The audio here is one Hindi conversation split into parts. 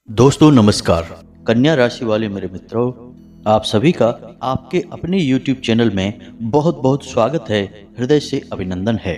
दोस्तों नमस्कार। कन्या राशि वाले मेरे मित्रों, आप सभी का आपके अपने YouTube चैनल में बहुत बहुत स्वागत है। हृदय से अभिनंदन है।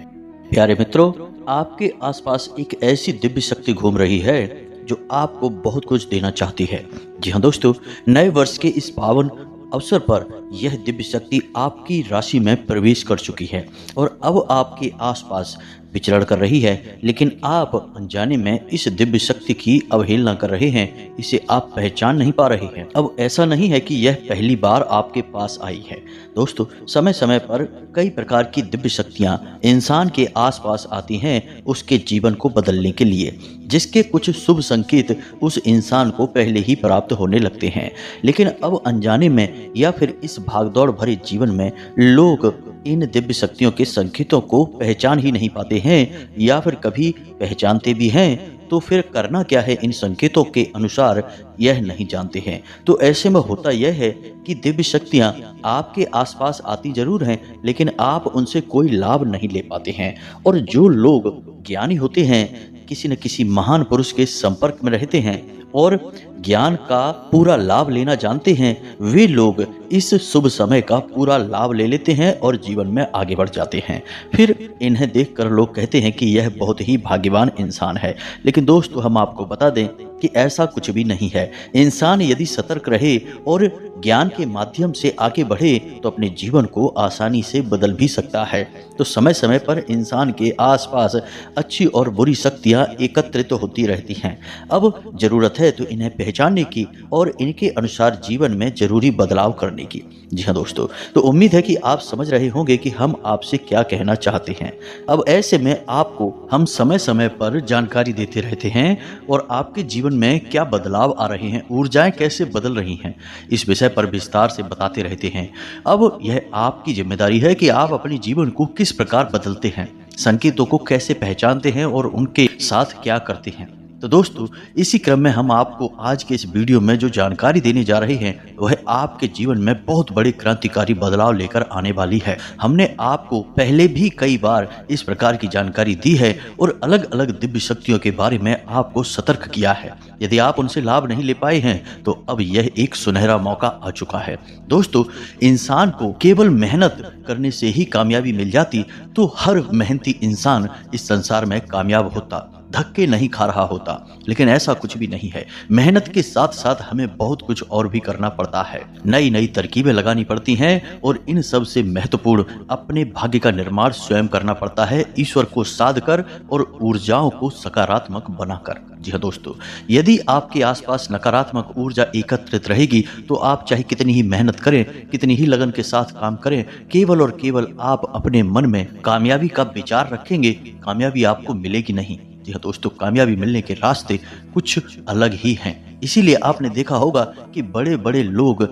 प्यारे मित्रों, आपके आसपास एक ऐसी दिव्य शक्ति घूम रही है जो आपको बहुत कुछ देना चाहती है। जी हाँ दोस्तों, नए वर्ष के इस पावन अवसर पर यह दिव्य शक्ति आपकी राशि में प्रवेश कर चुकी है और अब आपके आसपास विचरण कर रही है, लेकिन आप अनजाने में इस दिव्य शक्ति की अवहेलना कर रहे हैं, इसे आप पहचान नहीं पा रहे हैं। अब ऐसा नहीं है कि यह पहली बार आपके पास आई है। दोस्तों, समय समय पर कई प्रकार की दिव्य शक्तियां इंसान के आसपास आती हैं उसके जीवन को बदलने के लिए, जिसके कुछ शुभ संकेत उस इंसान को पहले ही प्राप्त होने लगते हैं। लेकिन अब अनजाने में या फिर इस भागदौड़ भरे जीवन में लोग इन दिव्य शक्तियों के संकेतों को पहचान ही नहीं पाते हैं, या फिर कभी पहचानते भी हैं तो फिर करना क्या है इन संकेतों के अनुसार यह नहीं जानते हैं। तो ऐसे में होता यह है कि दिव्य शक्तियां आपके आसपास आती जरूर हैं, लेकिन आप उनसे कोई लाभ नहीं ले पाते हैं। और जो लोग ज्ञानी होते हैं, किसी न किसी महान पुरुष के संपर्क में रहते हैं और ज्ञान का पूरा लाभ लेना जानते हैं, वे लोग इस शुभ समय का पूरा लाभ ले लेते हैं और जीवन में आगे बढ़ जाते हैं। फिर इन्हें देखकर लोग कहते हैं कि यह बहुत ही भाग्यवान इंसान है। लेकिन दोस्तों, हम आपको बता दें कि ऐसा कुछ भी नहीं है। इंसान यदि सतर्क रहे और ज्ञान के माध्यम से आगे बढ़े तो अपने जीवन को आसानी से बदल भी सकता है। तो समय समय पर इंसान के आसपास अच्छी और बुरी शक्तियां एकत्रित होती रहती हैं। अब जरूरत है तो इन्हें पहचानने की और इनके अनुसार जीवन में जरूरी बदलाव करने की। जी हाँ दोस्तों, तो उम्मीद है कि आप समझ रहे होंगे कि हम आपसे क्या कहना चाहते हैं। अब ऐसे में आपको हम समय समय पर जानकारी देते रहते हैं और आपके जीवन में क्या बदलाव आ रहे हैं, ऊर्जाएं कैसे बदल रही हैं, इस विषय पर विस्तार से बताते रहते हैं। अब यह आपकी जिम्मेदारी है कि आप अपने जीवन को किस प्रकार बदलते हैं, संकेतों को कैसे पहचानते हैं और उनके साथ क्या करते हैं। तो दोस्तों, इसी क्रम में हम आपको आज के इस वीडियो में जो जानकारी देने जा रहे हैं वह आपके जीवन में बहुत बड़े क्रांतिकारी बदलाव लेकर आने वाली है। हमने आपको पहले भी कई बार इस प्रकार की जानकारी दी है और अलग अलग दिव्य शक्तियों के बारे में आपको सतर्क किया है। यदि आप उनसे लाभ नहीं ले पाए हैं तो अब यह एक सुनहरा मौका आ चुका है। दोस्तों, इंसान को केवल मेहनत करने से ही कामयाबी मिल जाती तो हर मेहनती इंसान इस संसार में कामयाब होता, धक्के नहीं खा रहा होता। लेकिन ऐसा कुछ भी नहीं है। मेहनत के साथ साथ हमें बहुत कुछ और भी करना पड़ता है, नई नई तरकीबें लगानी पड़ती हैं और इन सब से महत्वपूर्ण अपने भाग्य का निर्माण स्वयं करना पड़ता है, ईश्वर को साध कर और ऊर्जाओं को सकारात्मक बनाकर। जी हाँ दोस्तों, यदि आपके आसपास नकारात्मक ऊर्जा एकत्रित रहेगी तो आप चाहे कितनी ही मेहनत करें, कितनी ही लगन के साथ काम करें, केवल और केवल आप अपने मन में कामयाबी का विचार रखेंगे, कामयाबी आपको मिलेगी नहीं। जी हाँ दोस्तों, कामयाबी मिलने के रास्ते कुछ अलग ही हैं। इसीलिए आपने देखा होगा कि बड़े बड़े लोग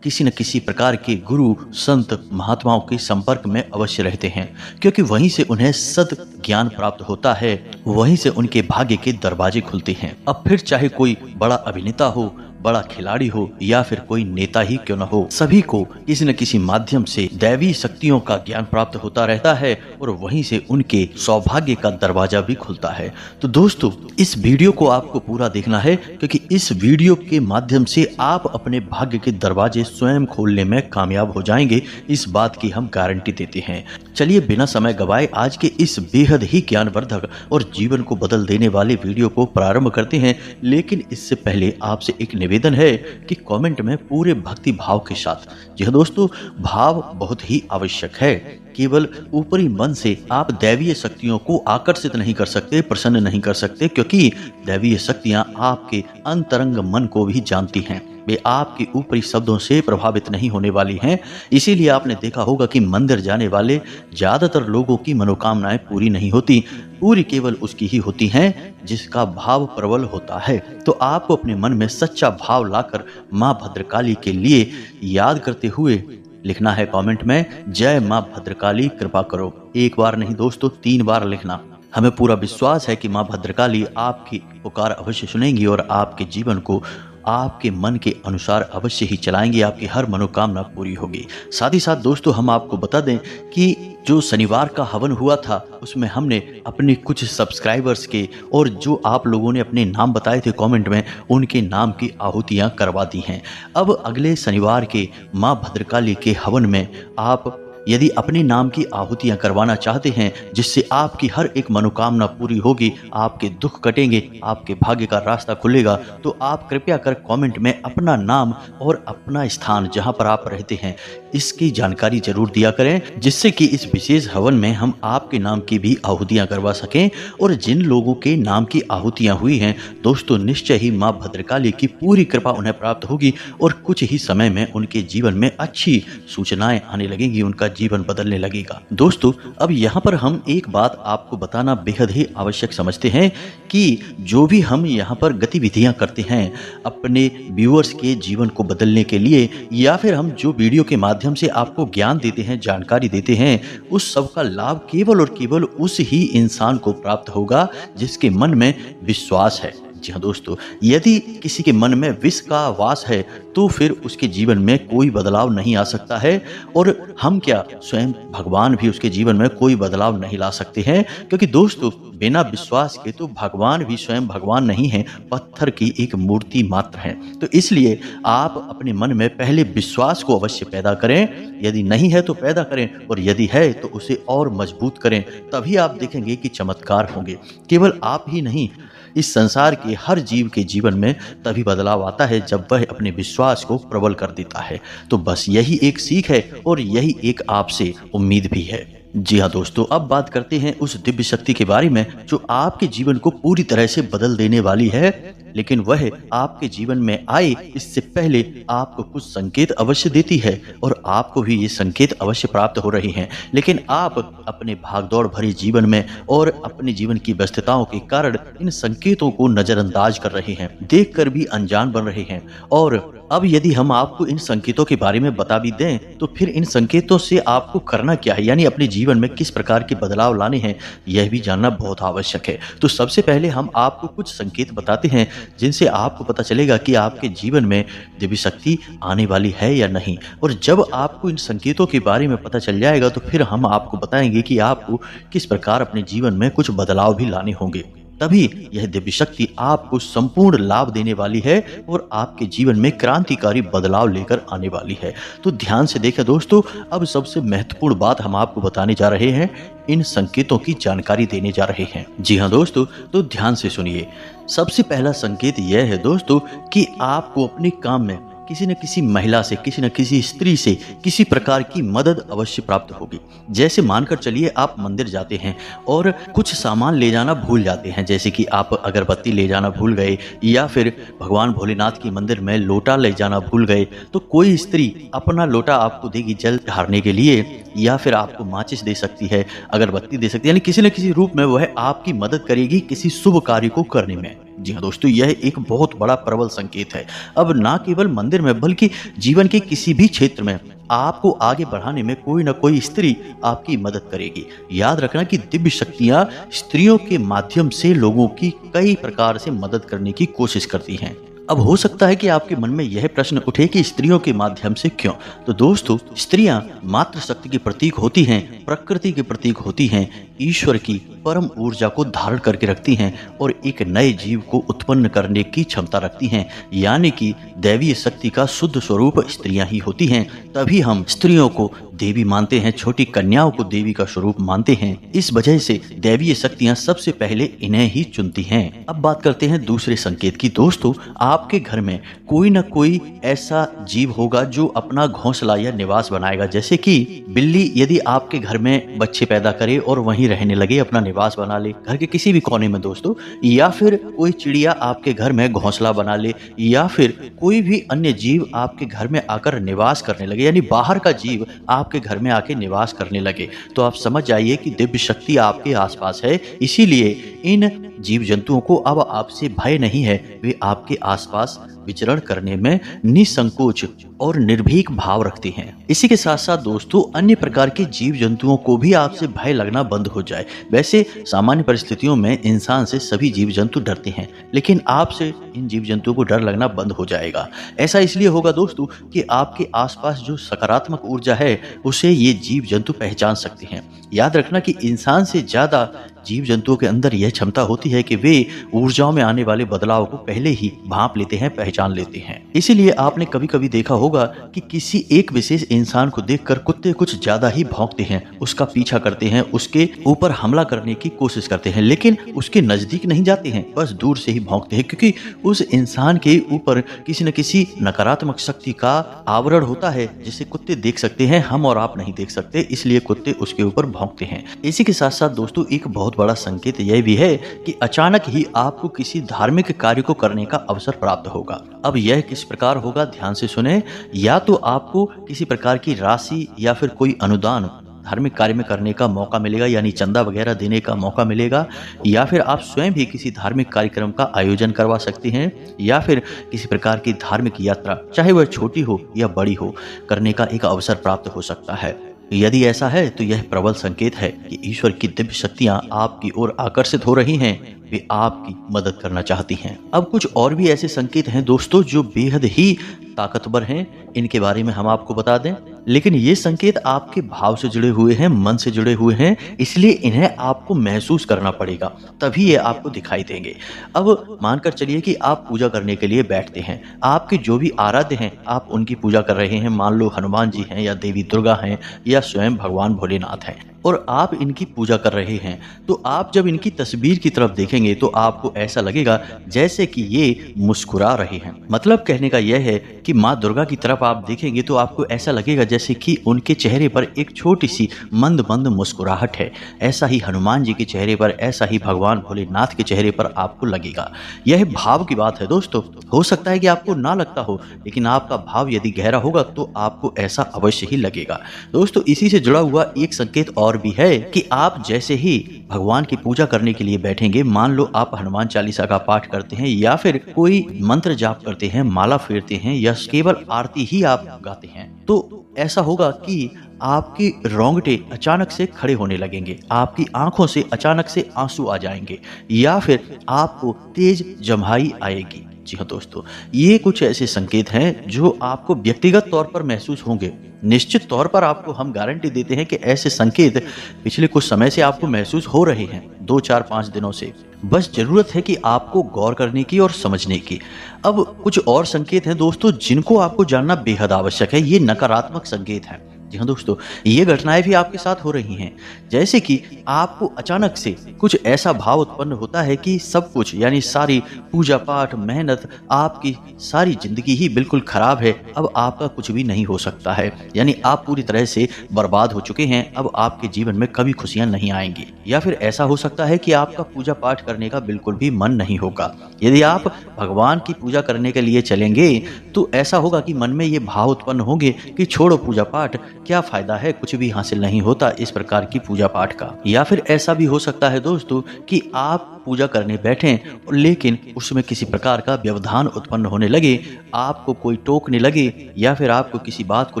किसी न किसी प्रकार के गुरु, संत, महात्माओं के संपर्क में अवश्य रहते हैं, क्योंकि वहीं से उन्हें सद ज्ञान प्राप्त होता है, वहीं से उनके भाग्य के दरवाजे खुलते हैं। अब फिर चाहे कोई बड़ा अभिनेता हो, बड़ा खिलाड़ी हो या फिर कोई नेता ही क्यों न हो, सभी को किसी न किसी माध्यम से दैवी शक्तियों का ज्ञान प्राप्त होता रहता है और वहीं से उनके सौभाग्य का दरवाजा भी खुलता है। तो दोस्तों, इस वीडियो को आपको पूरा देखना है, क्योंकि इस वीडियो के माध्यम से आप अपने भाग्य के दरवाजे स्वयं खोलने में कामयाब हो जाएंगे, इस बात की हम गारंटी देते हैं। चलिए बिना समय गवाए आज के इस बेहद ही ज्ञानवर्धक और जीवन को बदल देने वाले वीडियो को प्रारंभ करते हैं। लेकिन इससे पहले आपसे एक निवेदन है कि कमेंट में पूरे भक्ति भाव के साथ, जी हाँ दोस्तों, भाव बहुत ही आवश्यक है। केवल ऊपरी मन से आप दैवीय शक्तियों को आकर्षित नहीं कर सकते, प्रसन्न नहीं कर सकते, क्योंकि दैवीय शक्तियां आपके अंतरंग मन को भी जानती हैं। वे आपके ऊपरी शब्दों से प्रभावित नहीं होने वाली हैं। इसीलिए आपने देखा होगा कि मंदिर जाने वाले ज्यादातर लोगों की मनोकामनाएं पूरी नहीं होती, पूरी केवल उसकी ही होती हैं जिसका भाव प्रबल होता है। तो आपको अपने मन में सच्चा भाव लाकर माँ भद्रकाली के लिए याद करते हुए लिखना है कमेंट में, जय माँ भद्रकाली कृपा करो। एक बार नहीं दोस्तों, 3 बार लिखना। हमें पूरा विश्वास है कि माँ भद्रकाली आपकी पुकार अवश्य सुनेंगी और आपके जीवन को आपके मन के अनुसार अवश्य ही चलाएंगे, आपकी हर मनोकामना पूरी होगी। साथ ही साथ दोस्तों हम आपको बता दें कि जो शनिवार का हवन हुआ था उसमें हमने अपने कुछ सब्सक्राइबर्स के और जो आप लोगों ने अपने नाम बताए थे कमेंट में, उनके नाम की आहुतियां करवा दी हैं। अब अगले शनिवार के मां भद्रकाली के हवन में आप यदि अपने नाम की आहुतियां करवाना चाहते हैं जिससे आपकी हर एक मनोकामना पूरी होगी, आपके दुख कटेंगे, आपके भाग्य का रास्ता खुलेगा, तो आप कृपया कर कमेंट में अपना नाम और अपना स्थान जहां पर आप रहते हैं इसकी जानकारी जरूर दिया करें, जिससे कि इस विशेष हवन में हम आपके नाम की भी आहुतियां करवा सकें। और जिन लोगों के नाम की आहुतियां हुई हैं दोस्तों, निश्चय ही मां भद्रकाली की पूरी कृपा उन्हें प्राप्त होगी और कुछ ही समय में उनके जीवन में अच्छी सूचनाएं आने लगेंगी, उनका जीवन बदलने लगेगा। दोस्तों अब यहाँ पर हम एक बात आपको बताना बेहद ही आवश्यक समझते हैं कि जो भी हम यहाँ पर गतिविधियां करते हैं अपने व्यूअर्स के जीवन को बदलने के लिए, या फिर हम जो वीडियो के माध्यम से आपको ज्ञान देते हैं, जानकारी देते हैं, उस सब का लाभ केवल और केवल उस ही इंसान को प्राप्त होगा जिसके मन में विश्वास है। जी हाँ दोस्तों, यदि किसी के मन में विष का वास है तो फिर उसके जीवन में कोई बदलाव नहीं आ सकता है, और हम क्या स्वयं भगवान भी उसके जीवन में कोई बदलाव नहीं ला सकते हैं, क्योंकि दोस्तों बिना विश्वास के तो भगवान भी स्वयं भगवान नहीं है, पत्थर की एक मूर्ति मात्र है। तो इसलिए आप अपने मन में पहले विश्वास को अवश्य पैदा करें, यदि नहीं है तो पैदा करें, और यदि है तो उसे और मजबूत करें, तभी आप देखेंगे कि चमत्कार होंगे। केवल आप ही नहीं, इस संसार के हर जीव के जीवन में तभी बदलाव आता है जब वह अपने विश्वास को प्रबल कर देता है। तो बस यही एक सीख है और यही एक आपसे उम्मीद भी है। जी हाँ दोस्तों, अब बात करते हैं उस दिव्य शक्ति के बारे में जो आपके जीवन को पूरी तरह से बदल देने वाली है, लेकिन वह आपके जीवन में आए इससे पहले आपको कुछ संकेत अवश्य देती है, और आपको भी ये संकेत अवश्य प्राप्त हो रहे हैं, लेकिन आप अपने भागदौड़ भरे जीवन में और अपने जीवन की व्यस्तताओं के कारण इन संकेतों को नजरअंदाज कर रहे हैं, देखकर भी अनजान बन रहे हैं। और अब यदि हम आपको इन संकेतों के बारे में बता भी दें तो फिर इन संकेतों से आपको करना क्या है, यानी अपने जीवन में किस प्रकार के बदलाव लाने हैं, यह भी जानना बहुत आवश्यक है। तो सबसे पहले हम आपको कुछ संकेत बताते हैं जिनसे आपको पता चलेगा कि आपके जीवन में दिव्य शक्ति आने वाली है या नहीं। और जब आपको इन संकेतों के बारे में पता चल जाएगा तो फिर हम आपको बताएंगे कि आपको किस प्रकार अपने जीवन में कुछ बदलाव भी लाने होंगे, तभी यह दिव्य शक्ति आपको संपूर्ण लाभ देने वाली है और आपके जीवन में क्रांतिकारी बदलाव लेकर आने वाली है। तो ध्यान से देखें दोस्तों, अब सबसे महत्वपूर्ण बात हम आपको बताने जा रहे हैं, इन संकेतों की जानकारी देने जा रहे हैं। जी हाँ दोस्तों, तो ध्यान से सुनिए। सबसे पहला संकेत यह है दोस्तों कि आपको अपने काम में किसी न किसी महिला से, किसी न किसी स्त्री से किसी प्रकार की मदद अवश्य प्राप्त होगी। जैसे मानकर चलिए आप मंदिर जाते हैं और कुछ सामान ले जाना भूल जाते हैं, जैसे कि आप अगरबत्ती ले जाना भूल गए, या फिर भगवान भोलेनाथ के मंदिर में लोटा ले जाना भूल गए, तो कोई स्त्री अपना लोटा आपको देगी जल ढारने के लिए, या फिर आपको माचिस दे सकती है, अगरबत्ती दे सकती है, यानी किसी न किसी रूप में वह आपकी मदद करेगी किसी शुभ कार्य को करने में। जी हाँ दोस्तों, यह एक बहुत बड़ा प्रबल संकेत है। अब ना केवल मंदिर में बल्कि जीवन के किसी भी क्षेत्र में आपको आगे बढ़ाने में कोई ना कोई स्त्री आपकी मदद करेगी। याद रखना कि दिव्य शक्तियां स्त्रियों के माध्यम से लोगों की कई प्रकार से मदद करने की कोशिश करती हैं। अब हो सकता है कि आपके मन में यह प्रश्न उठे कि स्त्रियों के माध्यम से क्यों? तो दोस्तों, स्त्रियां मातृ शक्ति के प्रतीक होती हैं, प्रकृति के प्रतीक होती हैं, ईश्वर की परम ऊर्जा को धारण करके रखती हैं और एक नए जीव को उत्पन्न करने की क्षमता रखती हैं, यानी कि दैवीय शक्ति का शुद्ध स्वरूप स्त्रियां ही होती हैं। तभी हम स्त्रियों को देवी मानते हैं, छोटी कन्याओं को देवी का स्वरूप मानते हैं। इस वजह से दैवीय शक्तियां सबसे पहले इन्हें ही चुनती हैं। अब बात करते हैं दूसरे संकेत की। दोस्तों, आपके घर में कोई न कोई ऐसा जीव होगा जो अपना घोंसला या निवास बनाएगा, जैसे कि बिल्ली यदि आपके घर में बच्चे पैदा करे और वहीं रहने लगे, अपना निवास बना ले घर के किसी भी कोने में दोस्तों, या फिर कोई चिड़िया आपके घर में घोंसला बना ले, या फिर कोई भी अन्य जीव आपके घर में आकर निवास करने लगे, यानी बाहर का जीव आपके घर में आके निवास करने लगे, तो आप समझ जाइए कि दिव्य शक्ति आपके आसपास है। इसीलिए इन जीव जंतुओं को अब आपसे भय नहीं है, वे आपके आसपास विचरण करने में निसंकोच और निर्भीक भाव रखते हैं। इसी के साथ साथ दोस्तों अन्य प्रकार के जीव जंतुओं को भी आपसे भय लगना बंद हो जाए। वैसे सामान्य परिस्थितियों में इंसान से सभी जीव जंतु डरते हैं, लेकिन आपसे इन जीव जंतुओं को डर लगना बंद हो जाएगा। ऐसा इसलिए होगा दोस्तों कि आपके आसपास जो सकारात्मक ऊर्जा है उसे ये जीव जंतु पहचान सकते हैं। याद रखना कि इंसान से ज्यादा जीव जंतुओं के अंदर यह क्षमता होती है कि वे ऊर्जाओं में आने वाले बदलाव को पहले ही भांप लेते हैं, पहचान लेते हैं। इसीलिए आपने कभी कभी देखा होगा कि किसी एक विशेष इंसान को देखकर कुत्ते कुछ ज्यादा ही भौंकते हैं, उसका पीछा करते हैं, उसके ऊपर हमला करने की कोशिश करते हैं, लेकिन उसके नजदीक नहीं जाते हैं, बस दूर से ही भौंकते हैं, क्योंकि उस इंसान के ऊपर किसी न किसी नकारात्मक शक्ति का आवरण होता है जिसे कुत्ते देख सकते हैं, हम और आप नहीं देख सकते, इसलिए कुत्ते उसके ऊपर भौंकते हैं। इसी के साथ साथ दोस्तों एक बहुत बड़ा संकेत यह भी है कि अचानक ही आपको किसी धार्मिक कार्य को करने का अवसर प्राप्त होगा। अब यह किस प्रकार होगा, ध्यान से सुने। या तो आपको किसी प्रकार की राशि या फिर कोई अनुदान धार्मिक कार्य में करने का मौका मिलेगा, यानी चंदा वगैरह देने का मौका मिलेगा, या फिर आप स्वयं भी किसी धार्मिक कार्यक्रम का आयोजन करवा सकते हैं, या फिर किसी प्रकार की धार्मिक यात्रा, चाहे वह छोटी हो या बड़ी हो, करने का एक अवसर प्राप्त हो सकता है। यदि ऐसा है तो यह प्रबल संकेत है कि ईश्वर की दिव्य शक्तियां आपकी ओर आकर्षित हो रही हैं, वे आपकी मदद करना चाहती हैं। अब कुछ और भी ऐसे संकेत हैं दोस्तों जो बेहद ही ताकतवर हैं, इनके बारे में हम आपको बता दें, लेकिन ये संकेत आपके भाव से जुड़े हुए हैं, मन से जुड़े हुए हैं, इसलिए इन्हें आपको महसूस करना पड़ेगा, तभी ये आपको दिखाई देंगे। अब मानकर चलिए कि आप पूजा करने के लिए बैठते हैं, आपके जो भी आराध्य हैं आप उनकी पूजा कर रहे हैं, मान लो हनुमान जी हैं या देवी दुर्गा हैं या स्वयं भगवान भोलेनाथ हैं, और आप इनकी पूजा कर रहे हैं, तो आप जब इनकी तस्वीर की तरफ देखेंगे तो आपको ऐसा लगेगा जैसे कि ये मुस्कुरा रहे हैं। मतलब कहने का यह है कि माँ दुर्गा की तरफ आप देखेंगे तो आपको ऐसा लगेगा जैसे कि उनके चेहरे पर एक छोटी सी मंद मंद मुस्कुराहट है। ऐसा ही हनुमान जी के चेहरे पर, ऐसा ही भगवान भोलेनाथ के चेहरे पर आपको लगेगा। यह भाव की बात है दोस्तों। हो सकता है कि आपको ना लगता हो, लेकिन आपका भाव यदि गहरा होगा तो आपको ऐसा अवश्य ही लगेगा। दोस्तों इसी से जुड़ा हुआ एक संकेत और भी है कि आप जैसे ही भगवान की पूजा करने के लिए बैठेंगे, मान लो आप हनुमान चालीसा का पाठ करते हैं या फिर कोई मंत्र जाप करते हैं, माला फेरते हैं या केवल आरती ही आप गाते हैं, तो ऐसा होगा कि आपके रोंगटे अचानक से खड़े होने लगेंगे, आपकी आंखों से अचानक से आंसू आ जाएंगे, या फिर आपको तेज जम्हाई आएगी। जी हाँ दोस्तों, ये कुछ ऐसे संकेत हैं जो आपको व्यक्तिगत तौर पर महसूस होंगे। निश्चित तौर पर आपको हम गारंटी देते हैं कि ऐसे संकेत पिछले कुछ समय से आपको महसूस हो रहे हैं, 2, 4, 5 दिनों से। बस जरूरत है कि आपको गौर करने की और समझने की। अब कुछ और संकेत हैं दोस्तों जिनको आपको जानना बेहद आवश्यक है। ये नकारात्मक संकेत हैं। जी हाँ दोस्तों, ये घटनाएं भी आपके साथ हो रही हैं। जैसे कि आपको अचानक से कुछ ऐसा भाव उत्पन्न होता है कि सब कुछ, यानी सारी पूजा पाठ, मेहनत, आपकी सारी जिंदगी ही बिल्कुल खराब है, अब आपका कुछ भी नहीं हो सकता है, यानी आप पूरी तरह से बर्बाद हो चुके हैं, अब आपके जीवन में कभी खुशियां नहीं आएंगी। या फिर ऐसा हो सकता है कि आपका पूजा पाठ करने का बिल्कुल भी मन नहीं होगा। यदि आप भगवान की पूजा करने के लिए चलेंगे तो ऐसा होगा कि मन में ये भाव उत्पन्न होंगे कि छोड़ो पूजा पाठ, क्या फायदा है, कुछ भी हासिल नहीं होता इस प्रकार की पूजा पाठ का। या फिर ऐसा भी हो सकता है दोस्तों कि आप पूजा करने बैठें लेकिन उसमें किसी प्रकार का व्यवधान उत्पन्न होने लगे, आपको कोई टोकने लगे, या फिर आपको किसी बात को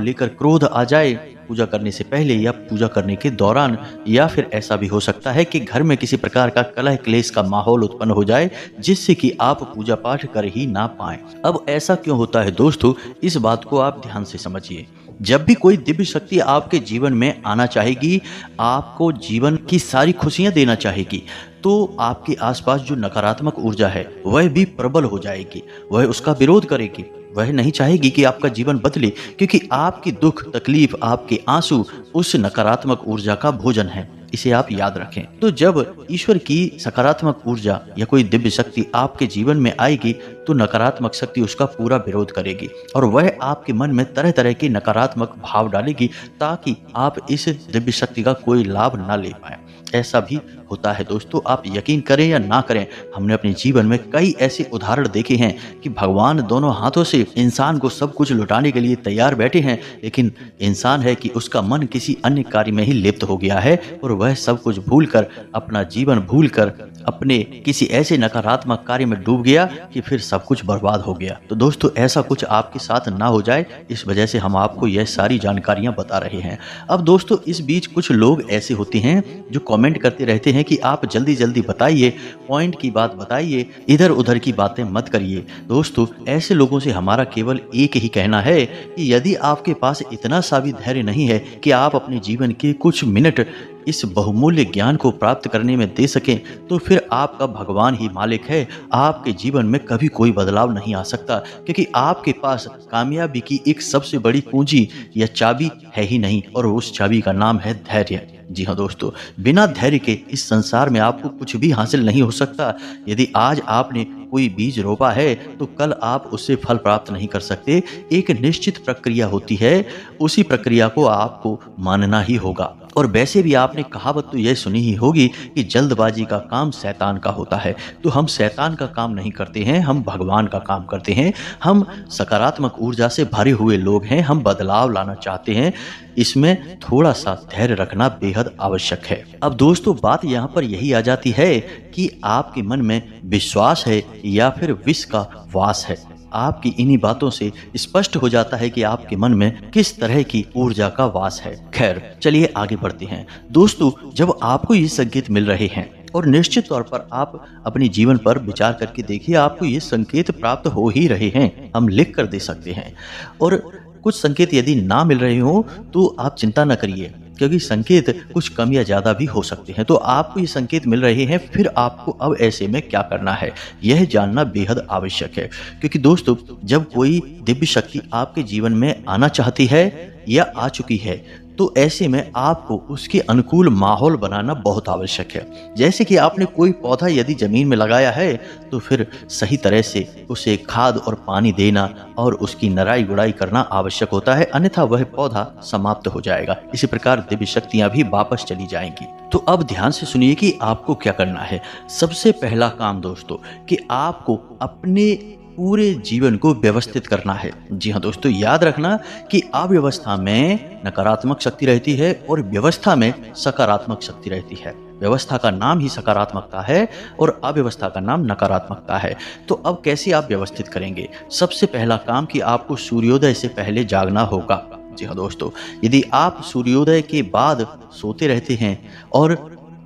लेकर क्रोध आ जाए पूजा करने से पहले या पूजा करने के दौरान। या फिर ऐसा भी हो सकता है कि घर में किसी प्रकार का कलह क्लेश का माहौल उत्पन्न हो जाए जिससे कि आप पूजा पाठ कर ही ना पाएं। अब ऐसा क्यों होता है दोस्तों, इस बात को आप ध्यान से समझिए। जब भी कोई दिव्य शक्ति आपके जीवन में आना चाहेगी, आपको जीवन की सारी खुशियां देना चाहेगी, तो आपके आसपास जो नकारात्मक ऊर्जा है वह भी प्रबल हो जाएगी, वह उसका विरोध करेगी। वह नहीं चाहेगी कि आपका जीवन बदले, क्योंकि आपकी दुख तकलीफ, आपके आंसू उस नकारात्मक ऊर्जा का भोजन है। इसे आप याद रखें। तो जब ईश्वर की सकारात्मक ऊर्जा या कोई दिव्य शक्ति आपके जीवन में आएगी तो नकारात्मक शक्ति उसका पूरा विरोध करेगी और वह आपके मन में तरह तरह के नकारात्मक भाव डालेगी ताकि आप इस दिव्य शक्ति का कोई लाभ ना ले पाए। ऐसा भी होता है दोस्तों, आप यकीन करें या ना करें, हमने अपने जीवन में कई ऐसे उदाहरण देखे हैं कि भगवान दोनों हाथों से इंसान को सब कुछ लुटाने के लिए तैयार बैठे हैं, लेकिन इंसान है कि उसका मन किसी अन्य कार्य में ही लिप्त हो गया है और वह सब कुछ भूलकर, अपना जीवन भूलकर अपने किसी ऐसे नकारात्मक कार्य में डूब गया कि फिर सब कुछ बर्बाद हो गया। तो दोस्तों ऐसा कुछ आपके साथ ना हो जाए, इस वजह से हम आपको यह सारी जानकारियां बता रहे हैं। अब दोस्तों इस बीच कुछ लोग ऐसे होते हैं जो कमेंट करते रहते हैं कि आप जल्दी जल्दी बताइए, पॉइंट की बात बताइए, इधर उधर की बातें मत करिए। दोस्तों ऐसे लोगों से हमारा केवल एक ही कहना है कि यदि आपके पास इतना सा भी धैर्य नहीं है कि आप अपने जीवन के कुछ मिनट इस बहुमूल्य ज्ञान को प्राप्त करने में दे सकें, तो फिर आपका भगवान ही मालिक है। आपके जीवन में कभी कोई बदलाव नहीं आ सकता, क्योंकि आपके पास कामयाबी की एक सबसे बड़ी कुंजी या चाबी है ही नहीं, और उस चाबी का नाम है धैर्य। जी हाँ दोस्तों, बिना धैर्य के इस संसार में आपको कुछ भी हासिल नहीं हो सकता। यदि आज आपने कोई बीज रोपा है तो कल आप उससे फल प्राप्त नहीं कर सकते। एक निश्चित प्रक्रिया होती है, उसी प्रक्रिया को आपको मानना ही होगा। और वैसे भी आपने कहावत तो यह सुनी ही होगी कि जल्दबाजी का काम शैतान का होता है। तो हम शैतान का काम नहीं करते हैं, हम भगवान का काम करते हैं। हम सकारात्मक ऊर्जा से भरे हुए लोग हैं, हम बदलाव लाना चाहते हैं। इसमें थोड़ा सा धैर्य रखना बेहद आवश्यक है। अब दोस्तों बात यहाँ पर यही आ जाती है कि आपके मन में विश्वास है या फिर विष का वास है। आपकी इन्हीं बातों से स्पष्ट हो जाता है कि आपके मन में किस तरह की ऊर्जा का वास है। खैर चलिए आगे बढ़ते हैं। दोस्तों जब आपको ये संकेत मिल रहे हैं, और निश्चित तौर पर आप अपने जीवन पर विचार करके देखिए, आपको ये संकेत प्राप्त हो ही रहे हैं, हम लिख कर दे सकते हैं। और कुछ संकेत यदि ना मिल रहे हो तो आप चिंता न करिए, क्योंकि संकेत कुछ कम या ज़्यादा भी हो सकते हैं। तो आपको ये संकेत मिल रहे हैं, फिर आपको अब ऐसे में क्या करना है यह जानना बेहद आवश्यक है। क्योंकि दोस्तों जब कोई दिव्य शक्ति आपके जीवन में आना चाहती है या आ चुकी है, तो ऐसे में आपको उसके अनुकूल माहौल बनाना बहुत आवश्यक है। जैसे कि आपने कोई पौधा यदि जमीन में लगाया है तो फिर सही तरह से उसे खाद और पानी देना और उसकी नराई गुड़ाई करना आवश्यक होता है, अन्यथा वह पौधा समाप्त हो जाएगा। इसी प्रकार दिव्य शक्तियां भी वापस चली जाएंगी। तो अब ध्यान से सुनिए कि आपको क्या करना है। सबसे पहला काम दोस्तों कि आपको अपने पूरे जीवन को व्यवस्थित करना है। जी हाँ दोस्तों, याद रखना कि अव्यवस्था में नकारात्मक शक्ति रहती है और व्यवस्था में सकारात्मक शक्ति रहती है। व्यवस्था का नाम ही सकारात्मकता है और अव्यवस्था का नाम नकारात्मकता है। तो अब कैसे आप व्यवस्थित करेंगे? सबसे पहला काम कि आपको सूर्योदय से पहले जागना होगा। जी हाँ दोस्तों, यदि आप सूर्योदय के बाद सोते रहते हैं और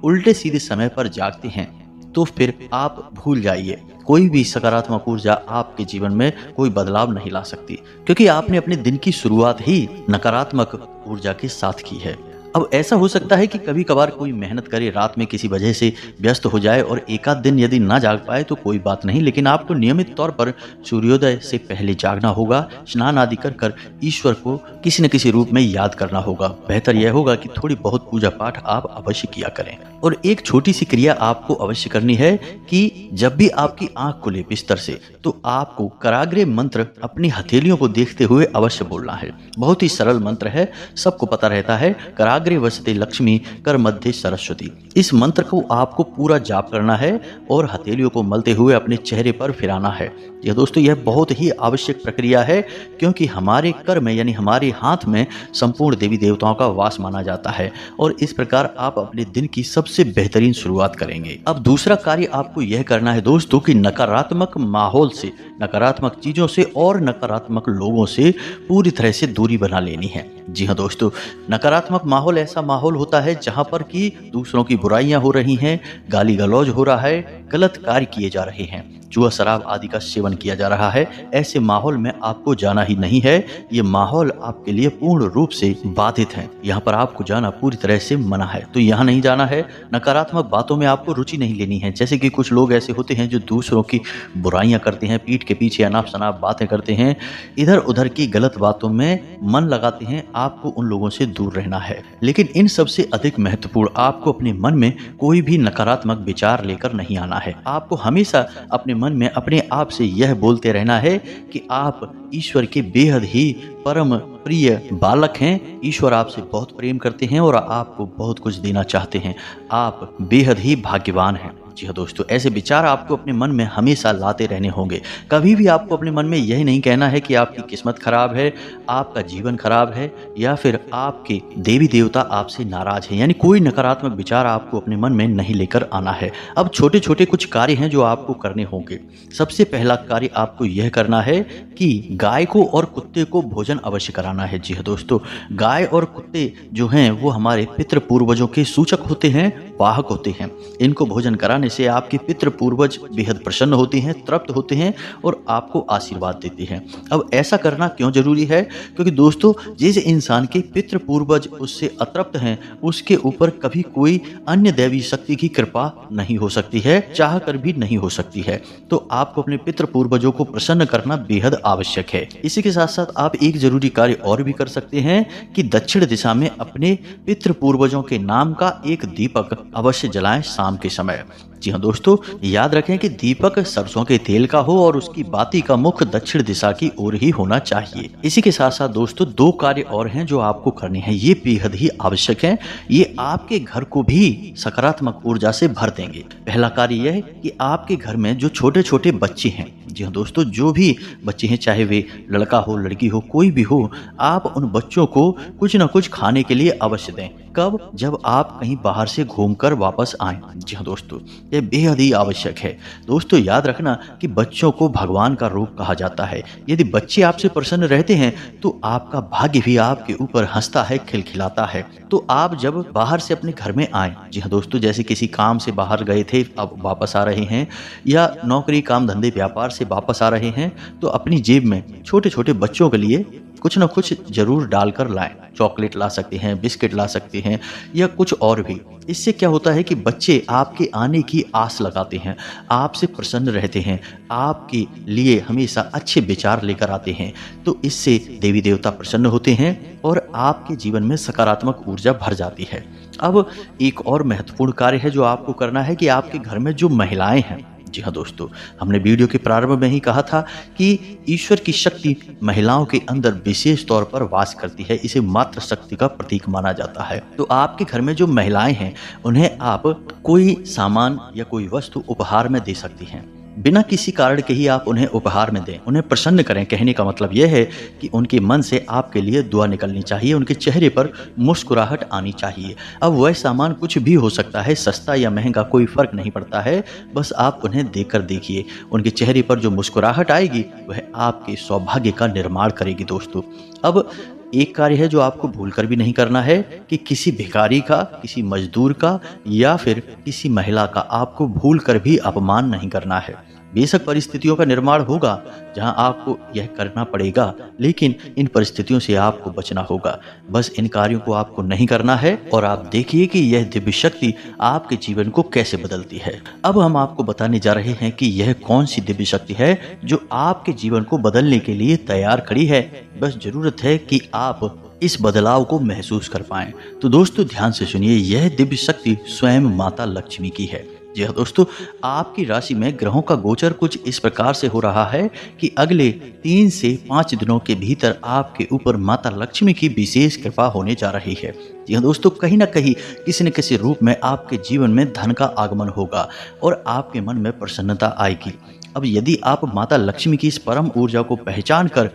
उल्टे सीधे समय पर जागते हैं तो फिर आप भूल जाइए, कोई भी सकारात्मक ऊर्जा आपके जीवन में कोई बदलाव नहीं ला सकती, क्योंकि आपने अपने दिन की शुरुआत ही नकारात्मक ऊर्जा के साथ की है। अब ऐसा हो सकता है कि कभी कभार कोई मेहनत करे, रात में किसी वजह से व्यस्त हो जाए और एक आध दिन यदि ना जाग पाए तो कोई बात नहीं, लेकिन आपको नियमित तौर पर सूर्योदय से पहले जागना होगा। स्नान आदि कर कर ईश्वर को किसी न किसी रूप में याद करना होगा। बेहतर यह होगा कि थोड़ी बहुत पूजा पाठ आप अवश्य किया करें। और एक छोटी सी क्रिया आपको अवश्य करनी है कि जब भी आपकी आंख खुले बिस्तर से, तो आपको कराग्रे मंत्र अपनी हथेलियों को देखते हुए अवश्य बोलना है। बहुत ही सरल मंत्र है, सबको पता रहता है। कराग्रे वसते लक्ष्मी कर मध्य सरस्वती। इस मंत्र को आपको पूरा जाप करना है और हथेलियों को मलते हुए अपने चेहरे पर फिराना है। यह दोस्तों यह बहुत ही आवश्यक प्रक्रिया है, क्योंकि हमारे कर में यानी हमारे हाथ में संपूर्ण देवी देवताओं का वास माना जाता है। और इस प्रकार आप अपने दिन की सबसे बेहतरीन शुरुआत करेंगे। अब दूसरा कार्य आपको यह करना है दोस्तों कि नकारात्मक माहौल से, नकारात्मक चीजों से और नकारात्मक लोगों से पूरी तरह से दूरी बना लेनी है। जी हाँ दोस्तों, नकारात्मक माहौल ऐसा माहौल होता है जहां पर कि दूसरों की बुराइयां हो रही हैं, गाली गलौज हो रहा है, गलत कार्य किए जा रहे हैं, जुआ शराब आदि का सेवन किया जा रहा है। ऐसे माहौल में आपको जाना ही नहीं है। ये माहौल आपके लिए पूर्ण रूप से बाधित है, यहाँ पर आपको जाना पूरी तरह से मना है। तो यहाँ नहीं जाना है। नकारात्मक बातों में आपको रुचि नहीं लेनी है। जैसे कि कुछ लोग ऐसे होते हैं जो दूसरों की बुराइयां करते हैं, पीठ के पीछे अनाप शनाप बातें करते हैं, इधर उधर की गलत बातों में मन लगाते हैं। आपको उन लोगों से दूर रहना है। लेकिन इन सबसे अधिक महत्वपूर्ण आपको अपने मन में कोई भी नकारात्मक विचार लेकर नहीं आना है। आपको हमेशा अपने मन में अपने आप से यह बोलते रहना है कि आप ईश्वर के बेहद ही परम प्रिय बालक हैं। ईश्वर आपसे बहुत प्रेम करते हैं और आपको बहुत कुछ देना चाहते हैं। आप बेहद ही भाग्यवान हैं। जी हाँ दोस्तों, ऐसे विचार आपको अपने मन में हमेशा लाते रहने होंगे। कभी भी आपको अपने मन में यही नहीं कहना है कि आपकी किस्मत खराब है, आपका जीवन खराब है या फिर आपके देवी देवता आपसे नाराज हैं। यानी कोई नकारात्मक विचार आपको अपने मन में नहीं लेकर आना है। अब छोटे छोटे कुछ कार्य हैं जो आपको करने होंगे। सबसे पहला कार्य आपको यह करना है कि गाय को और कुत्ते को भोजन अवश्य कराना है। जी हाँ दोस्तों, गाय और कुत्ते जो हैं वो हमारे पितृ पूर्वजों के सूचक होते हैं, वाहक होते हैं। इनको भोजन कराने से आपके पितृ पूर्वज बेहद प्रसन्न होते हैं, तृप्त होते हैं और आपको आशीर्वाद देते हैं। अब ऐसा करना क्यों जरूरी है? क्योंकि दोस्तों, जिस इंसान के पितृ पूर्वज उससे अतृप्त हैं, उसके ऊपर कभी कोई अन्य दैवी शक्ति की कृपा नहीं हो सकती है, चाह कर भी नहीं हो सकती है। तो आपको अपने पितृ पूर्वजों को प्रसन्न करना बेहद आवश्यक है। इसी के साथ साथ आप एक जरूरी कार्य और भी कर सकते हैं कि दक्षिण दिशा में अपने पितृ पूर्वजों के नाम का एक दीपक अवश्य जलाएं शाम के समय। जी हाँ दोस्तों, याद रखें कि दीपक सरसों के तेल का हो और उसकी बाती का मुख दक्षिण दिशा की ओर ही होना चाहिए। इसी के साथ साथ दोस्तों, दो कार्य और हैं जो आपको करने हैं। ये बेहद ही आवश्यक हैं। ये आपके घर को भी सकारात्मक ऊर्जा से भर देंगे। पहला कार्य यह है कि आपके घर में जो छोटे छोटे बच्चे हैं, जी हाँ दोस्तों, जो भी बच्चे हैं, चाहे वे लड़का हो लड़की हो कोई भी हो, आप उन बच्चों को कुछ न कुछ खाने के लिए अवश्य दें। कब? जब आप कहीं बाहर से घूमकर वापस आएं। जी हाँ दोस्तों, यह बेहद ही आवश्यक है। दोस्तों याद रखना कि बच्चों को भगवान का रूप कहा जाता है। यदि बच्चे आपसे प्रसन्न रहते हैं तो आपका भाग्य भी आपके ऊपर हंसता है, खिलखिलाता है। तो आप जब बाहर से अपने घर में आए, जी हाँ दोस्तों, जैसे किसी काम से बाहर गए थे, अब वापस आ रहे हैं, या नौकरी काम धंधे व्यापार से वापस आ रहे हैं, तो अपनी जेब में छोटे छोटे बच्चों के लिए कुछ न कुछ जरूर डालकर लाएं। चॉकलेट ला सकते हैं, बिस्किट ला सकते हैं या कुछ और भी। इससे क्या होता है कि बच्चे आपके आने की आस लगाते हैं, आपसे प्रसन्न रहते हैं, आपके लिए हमेशा अच्छे विचार लेकर आते हैं। तो इससे देवी देवता प्रसन्न होते हैं और आपके जीवन में सकारात्मक ऊर्जा भर जाती है। अब एक और महत्वपूर्ण कार्य है जो आपको करना है कि आपके घर में जो महिलाएं हैं, जी हाँ दोस्तों, हमने वीडियो के प्रारंभ में ही कहा था कि ईश्वर की शक्ति महिलाओं के अंदर विशेष तौर पर वास करती है। इसे मातृ शक्ति का प्रतीक माना जाता है। तो आपके घर में जो महिलाएं हैं उन्हें आप कोई सामान या कोई वस्तु उपहार में दे सकती हैं। बिना किसी कारण के ही आप उन्हें उपहार में दें, उन्हें प्रसन्न करें। कहने का मतलब यह है कि उनके मन से आपके लिए दुआ निकलनी चाहिए, उनके चेहरे पर मुस्कुराहट आनी चाहिए। अब वह सामान कुछ भी हो सकता है, सस्ता या महंगा कोई फर्क नहीं पड़ता है, बस आप उन्हें देखकर देखिए। उनके चेहरे पर जो मुस्कुराहट आएगी वह आपके सौभाग्य का निर्माण करेगी। दोस्तों अब एक कार्य है जो आपको भूलकर भी नहीं करना है कि किसी भिखारी का, किसी मजदूर का या फिर किसी महिला का आपको भूलकर भी अपमान नहीं करना है। बेशक परिस्थितियों का निर्माण होगा जहां आपको यह करना पड़ेगा, लेकिन इन परिस्थितियों से आपको बचना होगा। बस इन कार्यों को आपको नहीं करना है और आप देखिए कि यह दिव्य शक्ति आपके जीवन को कैसे बदलती है। अब हम आपको बताने जा रहे हैं कि यह कौन सी दिव्य शक्ति है जो आपके जीवन को बदलने के लिए तैयार खड़ी है। बस जरूरत है कि आप इस बदलाव को महसूस कर पाएं। तो दोस्तों ध्यान से सुनिए, यह दिव्य शक्ति स्वयं माता लक्ष्मी की है। जी हाँ दोस्तों, आपकी राशि में ग्रहों का गोचर कुछ इस प्रकार से हो रहा है कि अगले 3 से 5 दिनों के भीतर आपके ऊपर माता लक्ष्मी की विशेष कृपा होने जा रही है। जी हाँ दोस्तों, कहीं ना कहीं किसी न किसी रूप में आपके जीवन में धन का आगमन होगा और आपके मन में प्रसन्नता आएगी। अब यदि आप माता लक्ष्मी की इस परम ऊर्जा को पहचान कर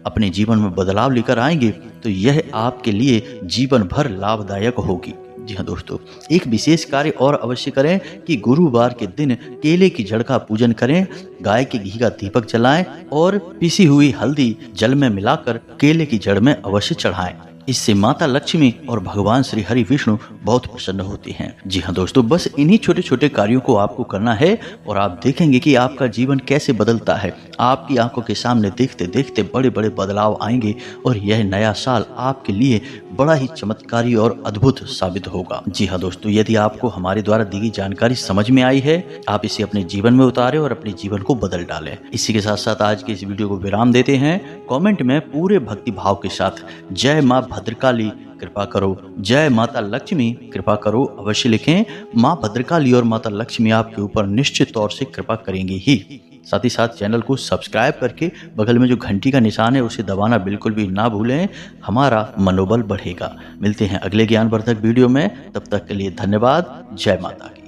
अपने जीवन में बदलाव लेकर आएंगे तो यह आपके लिए जीवन भर लाभदायक होगी। जी हाँ दोस्तों, एक विशेष कार्य और अवश्य करें कि गुरुवार के दिन केले की जड़ का पूजन करें, गाय के घी का दीपक जलाएं और पिसी हुई हल्दी जल में मिलाकर केले की जड़ में अवश्य चढ़ाएं। इससे माता लक्ष्मी और भगवान श्री हरि विष्णु बहुत प्रसन्न होते हैं। जी हाँ दोस्तों, बस इन्हीं छोटे छोटे कार्यों को आपको करना है और आप देखेंगे कि आपका जीवन कैसे बदलता है। आपकी आंखों के सामने देखते देखते बड़े बड़े बदलाव आएंगे और यह नया साल आपके लिए बड़ा ही चमत्कारी और अद्भुत साबित होगा। जी हाँ दोस्तों, यदि आपको हमारे द्वारा दी गई जानकारी समझ में आई है, आप इसे अपने जीवन में उतारें और अपने जीवन को बदल डालें। इसी के साथ साथ आज के इस वीडियो को विराम देते हैं। कमेंट में पूरे भक्ति भाव के साथ जय माँ भद्रकाली कृपा करो, जय माता लक्ष्मी कृपा करो अवश्य लिखें। माँ भद्रकाली और माता लक्ष्मी आपके ऊपर निश्चित तौर से कृपा करेंगी ही। साथ ही साथ चैनल को सब्सक्राइब करके बगल में जो घंटी का निशान है उसे दबाना बिल्कुल भी ना भूलें, हमारा मनोबल बढ़ेगा। मिलते हैं अगले ज्ञानवर्धक वीडियो में, तब तक के लिए धन्यवाद। जय माता की।